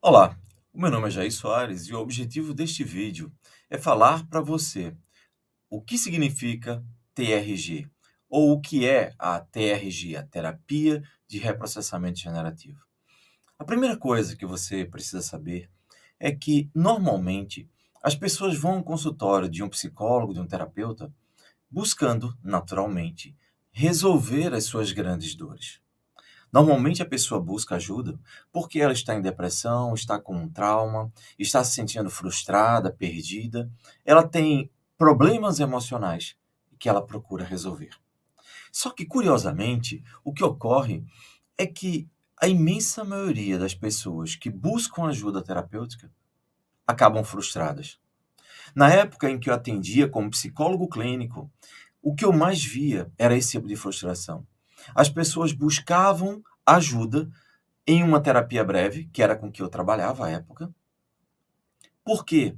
Olá, o meu nome é Jair Soares e o objetivo deste vídeo é falar para você o que significa TRG ou o que é a TRG, a Terapia de Reprocessamento Generativo. A primeira coisa que você precisa saber é que, normalmente, as pessoas vão ao consultório de um psicólogo, de um terapeuta, buscando, naturalmente, resolver as suas grandes dores. Normalmente a pessoa busca ajuda porque ela está em depressão, está com um trauma, está se sentindo frustrada, perdida. Ela tem problemas emocionais que ela procura resolver. Só que, curiosamente, o que ocorre é que a imensa maioria das pessoas que buscam ajuda terapêutica acabam frustradas. Na época em que eu atendia como psicólogo clínico, o que eu mais via era esse tipo de frustração. As pessoas buscavam ajuda em uma terapia breve, que era com que eu trabalhava à época, porque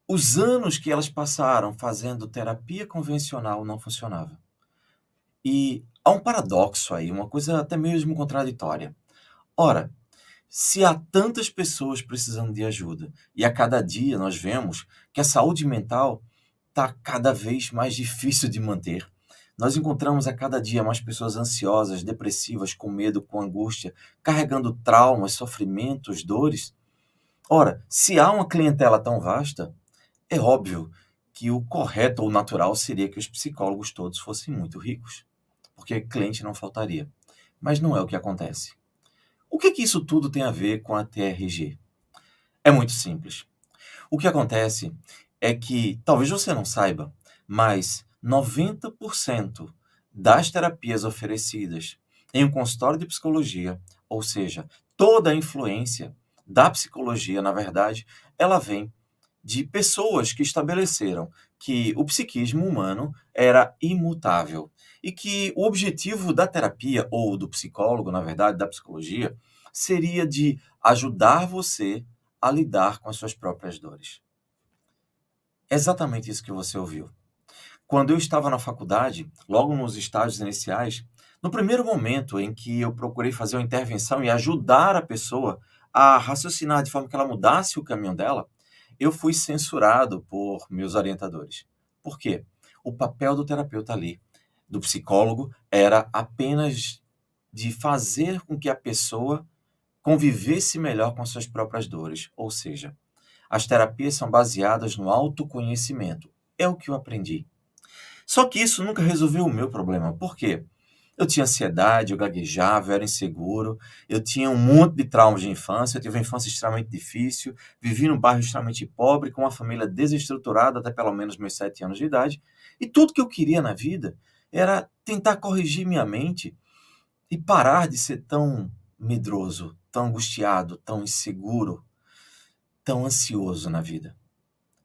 os anos que elas passaram fazendo terapia convencional não funcionava. E há um paradoxo aí, uma coisa até mesmo contraditória. Ora, se há tantas pessoas precisando de ajuda e a cada dia nós vemos que a saúde mental está cada vez mais difícil de manter, nós encontramos a cada dia mais pessoas ansiosas, depressivas, com medo, com angústia, carregando traumas, sofrimentos, dores. Ora, se há uma clientela tão vasta, é óbvio que o correto ou natural seria que os psicólogos todos fossem muito ricos, porque cliente não faltaria. Mas não é o que acontece. O que isso tudo tem a ver com a TRG? É muito simples. O que acontece é que, talvez você não saiba, mas 90% das terapias oferecidas em um consultório de psicologia, ou seja, toda a influência da psicologia, na verdade, ela vem de pessoas que estabeleceram que o psiquismo humano era imutável e que o objetivo da terapia ou do psicólogo, na verdade, da psicologia, seria de ajudar você a lidar com as suas próprias dores. É exatamente isso que você ouviu. Quando eu estava na faculdade, logo nos estágios iniciais, no primeiro momento em que eu procurei fazer uma intervenção e ajudar a pessoa a raciocinar de forma que ela mudasse o caminho dela, eu fui censurado por meus orientadores. Por quê? O papel do terapeuta ali, do psicólogo, era apenas de fazer com que a pessoa convivesse melhor com as suas próprias dores. Ou seja, as terapias são baseadas no autoconhecimento. É o que eu aprendi. Só que isso nunca resolveu o meu problema. Por quê? Eu tinha ansiedade, eu gaguejava, eu era inseguro, eu tinha um monte de traumas de infância, eu tive uma infância extremamente difícil, vivi num bairro extremamente pobre, com uma família desestruturada até pelo menos meus 7 anos de idade, e tudo que eu queria na vida era tentar corrigir minha mente e parar de ser tão medroso, tão angustiado, tão inseguro, tão ansioso na vida.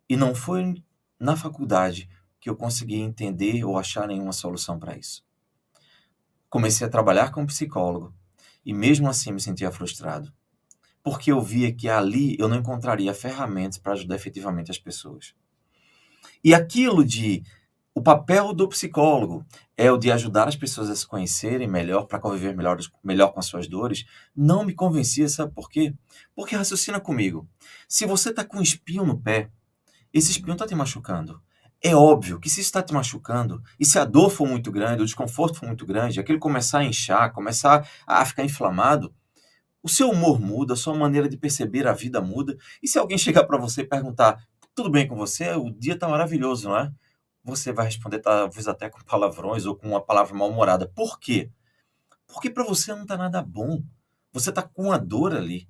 E não foi na faculdade que eu consegui entender ou achar nenhuma solução para isso. Comecei a trabalhar como psicólogo e mesmo assim me sentia frustrado, porque eu via que ali eu não encontraria ferramentas para ajudar efetivamente as pessoas. E aquilo de o papel do psicólogo é o de ajudar as pessoas a se conhecerem melhor, para conviver melhor com as suas dores, não me convencia, sabe por quê? Porque raciocina comigo. Se você está com um espinho no pé, esse espinho está te machucando. É óbvio que se está te machucando, e se a dor for muito grande, o desconforto for muito grande, aquilo começar a inchar, começar a ficar inflamado, o seu humor muda, a sua maneira de perceber a vida muda. E se alguém chegar para você e perguntar: tudo bem com você? O dia está maravilhoso, não é? Você vai responder, talvez até com palavrões ou com uma palavra mal-humorada. Por quê? Porque para você não está nada bom. Você está com uma dor ali.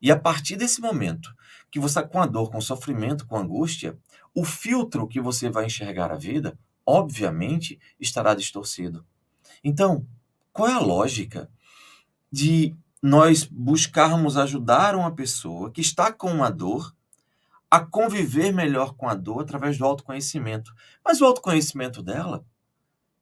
E a partir desse momento que você está com a dor, com sofrimento, com angústia, o filtro que você vai enxergar a vida, obviamente, estará distorcido. Então, qual é a lógica de nós buscarmos ajudar uma pessoa que está com uma dor a conviver melhor com a dor através do autoconhecimento? Mas o autoconhecimento dela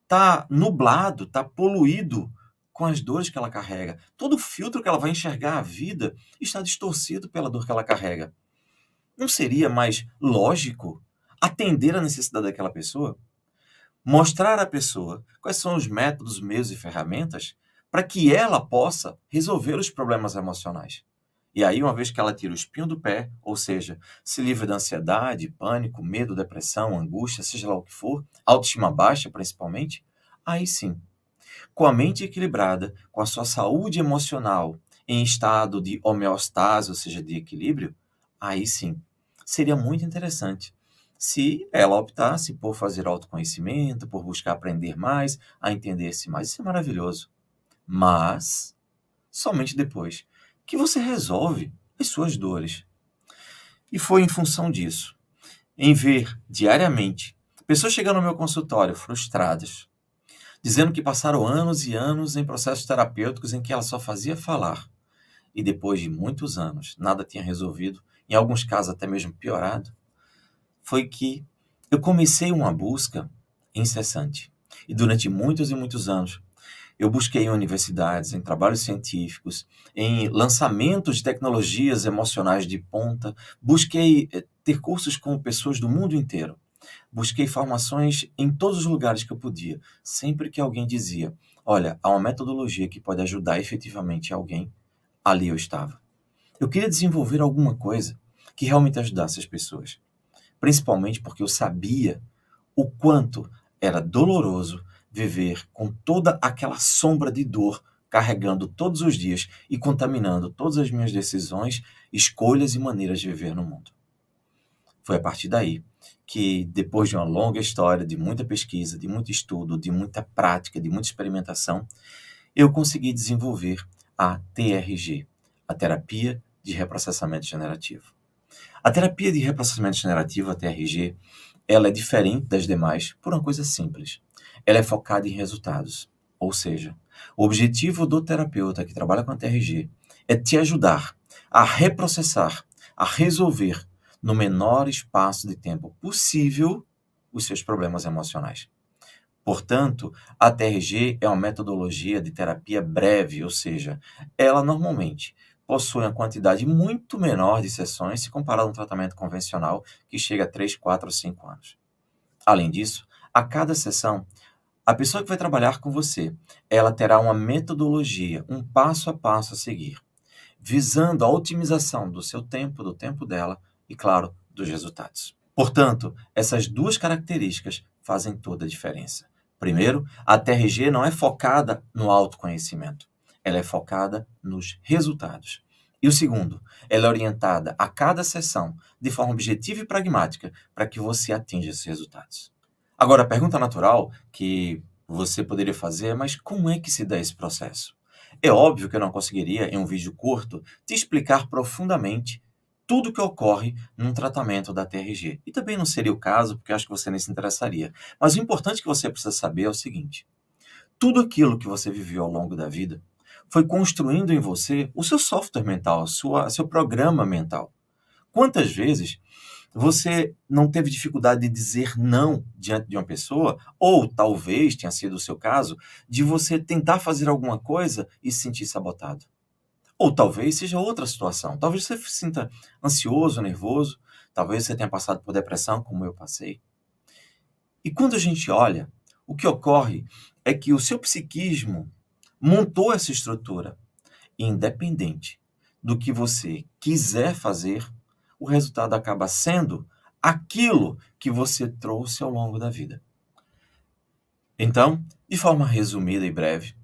está nublado, está poluído com as dores que ela carrega. Todo o filtro que ela vai enxergar a vida está distorcido pela dor que ela carrega. Não seria mais lógico atender a necessidade daquela pessoa? Mostrar à pessoa quais são os métodos, meios e ferramentas para que ela possa resolver os problemas emocionais. E aí, uma vez que ela tira o espinho do pé, ou seja, se livra da ansiedade, pânico, medo, depressão, angústia, seja lá o que for, autoestima baixa principalmente, aí sim, com a mente equilibrada, com a sua saúde emocional em estado de homeostase, ou seja, de equilíbrio, aí sim, seria muito interessante se ela optasse por fazer autoconhecimento, por buscar aprender mais, a entender-se mais. Isso é maravilhoso. Mas somente depois que você resolve as suas dores. E foi em função disso, em ver diariamente pessoas chegando no meu consultório frustradas, dizendo que passaram anos e anos em processos terapêuticos em que ela só fazia falar. E depois de muitos anos, nada tinha resolvido, em alguns casos até mesmo piorado, foi que eu comecei uma busca incessante. E durante muitos e muitos anos, eu busquei em universidades, em trabalhos científicos, em lançamentos de tecnologias emocionais de ponta, busquei ter cursos com pessoas do mundo inteiro. Busquei formações em todos os lugares que eu podia. Sempre que alguém dizia, olha, há uma metodologia que pode ajudar efetivamente alguém, ali eu estava. Eu queria desenvolver alguma coisa que realmente ajudasse as pessoas. Principalmente porque eu sabia o quanto era doloroso viver com toda aquela sombra de dor carregando todos os dias e contaminando todas as minhas decisões, escolhas e maneiras de viver no mundo. Foi a partir daí que, depois de uma longa história, de muita pesquisa, de muito estudo, de muita prática, de muita experimentação, eu consegui desenvolver a TRG, a Terapia de Reprocessamento Generativo. A terapia de reprocessamento generativo, a TRG, ela é diferente das demais por uma coisa simples. Ela é focada em resultados. Ou seja, o objetivo do terapeuta que trabalha com a TRG é te ajudar a reprocessar, a resolver no menor espaço de tempo possível os seus problemas emocionais. Portanto, a TRG é uma metodologia de terapia breve, ou seja, ela normalmente possui uma quantidade muito menor de sessões se comparado a um tratamento convencional que chega a 3, 4 ou 5 anos. Além disso, a cada sessão, a pessoa que vai trabalhar com você, ela terá uma metodologia, um passo a passo a seguir, visando a otimização do seu tempo, do tempo dela e, claro, dos resultados. Portanto, essas duas características fazem toda a diferença. Primeiro, a TRG não é focada no autoconhecimento, ela é focada nos resultados. E o segundo, ela é orientada a cada sessão de forma objetiva e pragmática para que você atinja esses resultados. Agora, a pergunta natural que você poderia fazer é: mas como é que se dá esse processo? É óbvio que eu não conseguiria, em um vídeo curto, te explicar profundamente tudo o que ocorre num tratamento da TRG. E também não seria o caso, porque eu acho que você nem se interessaria. Mas o importante que você precisa saber é o seguinte: tudo aquilo que você viveu ao longo da vida foi construindo em você o seu software mental, seu programa mental. Quantas vezes você não teve dificuldade de dizer não diante de uma pessoa, ou talvez tenha sido o seu caso, de você tentar fazer alguma coisa e se sentir sabotado? Ou talvez seja outra situação. Talvez você se sinta ansioso, nervoso, talvez você tenha passado por depressão, como eu passei. E quando a gente olha, o que ocorre é que o seu psiquismo montou essa estrutura. Independente do que você quiser fazer, o resultado acaba sendo aquilo que você trouxe ao longo da vida. Então, de forma resumida e breve,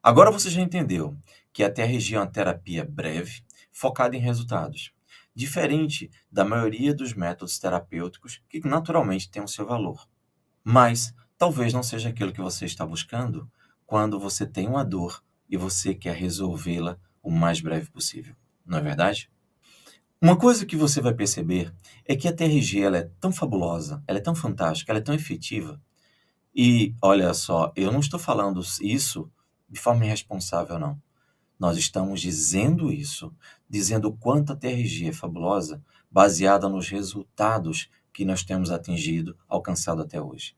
agora você já entendeu que a TRG é uma terapia breve, focada em resultados, diferente da maioria dos métodos terapêuticos que naturalmente têm o seu valor. Mas talvez não seja aquilo que você está buscando quando você tem uma dor e você quer resolvê-la o mais breve possível. Não é verdade? Uma coisa que você vai perceber é que a TRG ela é tão fabulosa, ela é tão fantástica, ela é tão efetiva. E olha só, eu não estou falando isso de forma irresponsável, não. Nós estamos dizendo isso, dizendo o quanto a TRG é fabulosa, baseada nos resultados que nós temos atingido, alcançado até hoje.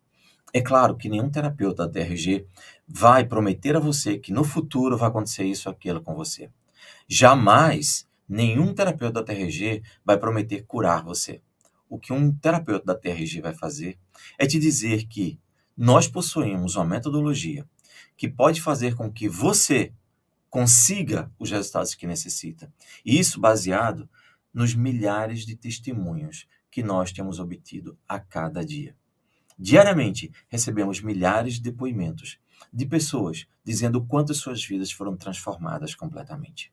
É claro que nenhum terapeuta da TRG vai prometer a você que no futuro vai acontecer isso ou aquilo com você. Jamais nenhum terapeuta da TRG vai prometer curar você. O que um terapeuta da TRG vai fazer é te dizer que nós possuímos uma metodologia que pode fazer com que você consiga os resultados que necessita. E isso baseado nos milhares de testemunhos que nós temos obtido a cada dia. Diariamente, recebemos milhares de depoimentos de pessoas dizendo o quanto suas vidas foram transformadas completamente.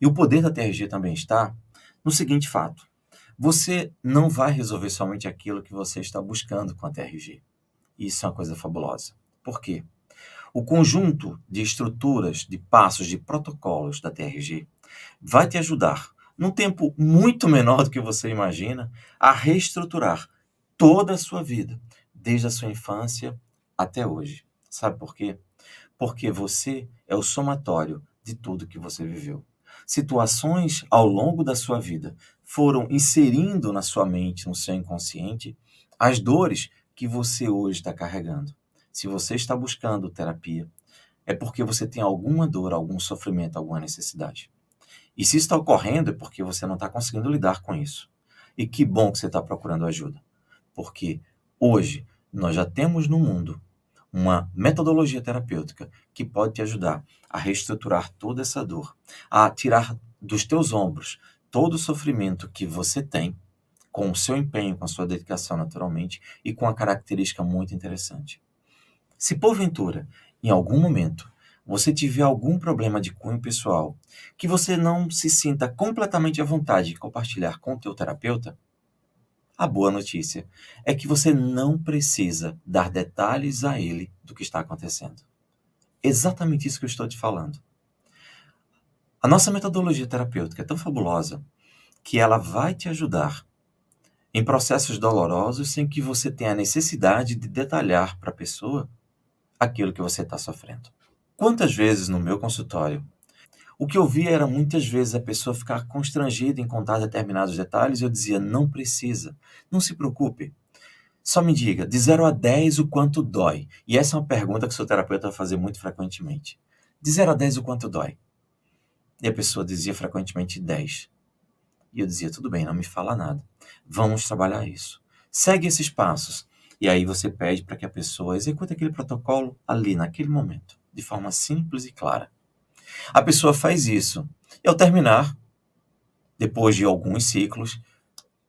E o poder da TRG também está no seguinte fato: você não vai resolver somente aquilo que você está buscando com a TRG. Isso é uma coisa fabulosa. Por quê? O conjunto de estruturas, de passos, de protocolos da TRG vai te ajudar, num tempo muito menor do que você imagina, a reestruturar toda a sua vida, desde a sua infância até hoje. Sabe por quê? Porque você é o somatório de tudo que você viveu. Situações ao longo da sua vida foram inserindo na sua mente, no seu inconsciente, as dores que você hoje está carregando. Se você está buscando terapia, é porque você tem alguma dor, algum sofrimento, alguma necessidade. E se está ocorrendo, é porque você não está conseguindo lidar com isso. E que bom que você está procurando ajuda. Porque hoje nós já temos no mundo uma metodologia terapêutica que pode te ajudar a reestruturar toda essa dor, a tirar dos teus ombros todo o sofrimento que você tem, com o seu empenho, com a sua dedicação naturalmente, e com a característica muito interessante. Se porventura, em algum momento, você tiver algum problema de cunho pessoal, que você não se sinta completamente à vontade de compartilhar com o teu terapeuta, a boa notícia é que você não precisa dar detalhes a ele do que está acontecendo. Exatamente isso que eu estou te falando. A nossa metodologia terapêutica é tão fabulosa que ela vai te ajudar em processos dolorosos sem que você tenha a necessidade de detalhar para a pessoa aquilo que você está sofrendo. Quantas vezes no meu consultório, o que eu via era muitas vezes a pessoa ficar constrangida em contar determinados detalhes e eu dizia, não precisa, não se preocupe. Só me diga, de 0 a 10 o quanto dói? E essa é uma pergunta que o seu terapeuta vai fazer muito frequentemente. De 0 a 10 o quanto dói? E a pessoa dizia frequentemente 10. E eu dizia, tudo bem, não me fala nada. Vamos trabalhar isso. Segue esses passos. E aí você pede para que a pessoa execute aquele protocolo ali, naquele momento, de forma simples e clara. A pessoa faz isso. E ao terminar, depois de alguns ciclos,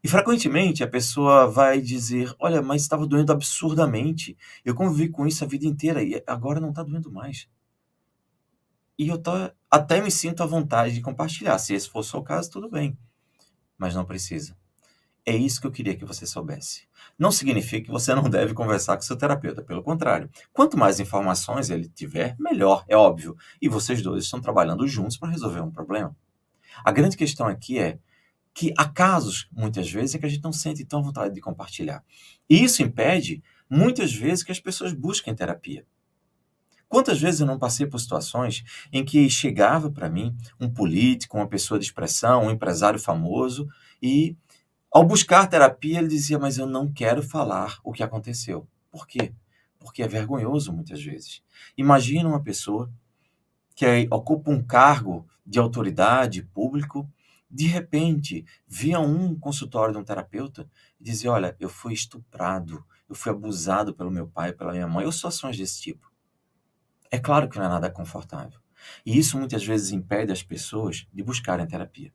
e frequentemente a pessoa vai dizer, olha, mas estava doendo absurdamente. Eu convivi com isso a vida inteira e agora não está doendo mais. E eu até me sinto à vontade de compartilhar. Se esse for o seu caso, tudo bem. Mas não precisa. É isso que eu queria que você soubesse. Não significa que você não deve conversar com seu terapeuta. Pelo contrário. Quanto mais informações ele tiver, melhor, é óbvio. E vocês dois estão trabalhando juntos para resolver um problema. A grande questão aqui é que há casos, muitas vezes, é que a gente não sente tão vontade de compartilhar. E isso impede, muitas vezes, que as pessoas busquem terapia. Quantas vezes eu não passei por situações em que chegava para mim um político, uma pessoa de expressão, um empresário famoso, e ao buscar terapia ele dizia, mas eu não quero falar o que aconteceu. Por quê? Porque é vergonhoso muitas vezes. Imagina uma pessoa que ocupa um cargo de autoridade público, de repente, via um consultório de um terapeuta e dizia, olha, eu fui estuprado, eu fui abusado pelo meu pai, pela minha mãe, ou situações desse tipo. É claro que não é nada confortável. E isso muitas vezes impede as pessoas de buscarem terapia.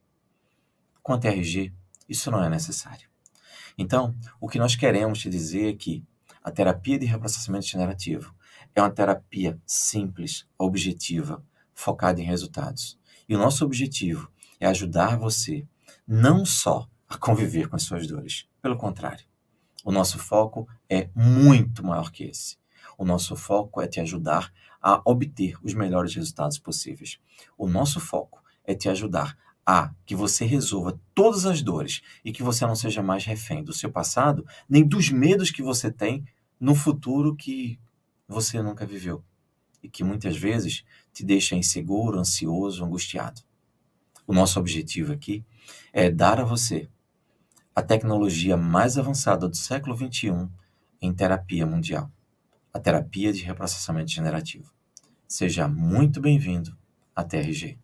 Com a TRG, isso não é necessário. Então, o que nós queremos te dizer é que a terapia de reprocessamento generativo é uma terapia simples, objetiva, focada em resultados. E o nosso objetivo é ajudar você não só a conviver com as suas dores, pelo contrário. O nosso foco é muito maior que esse. O nosso foco é te ajudar a obter os melhores resultados possíveis. O nosso foco é te ajudar a que você resolva todas as dores e que você não seja mais refém do seu passado, nem dos medos que você tem no futuro que você nunca viveu e que muitas vezes te deixa inseguro, ansioso, angustiado. O nosso objetivo aqui é dar a você a tecnologia mais avançada do século XXI em terapia mundial, a terapia de reprocessamento generativo. Seja muito bem-vindo à TRG.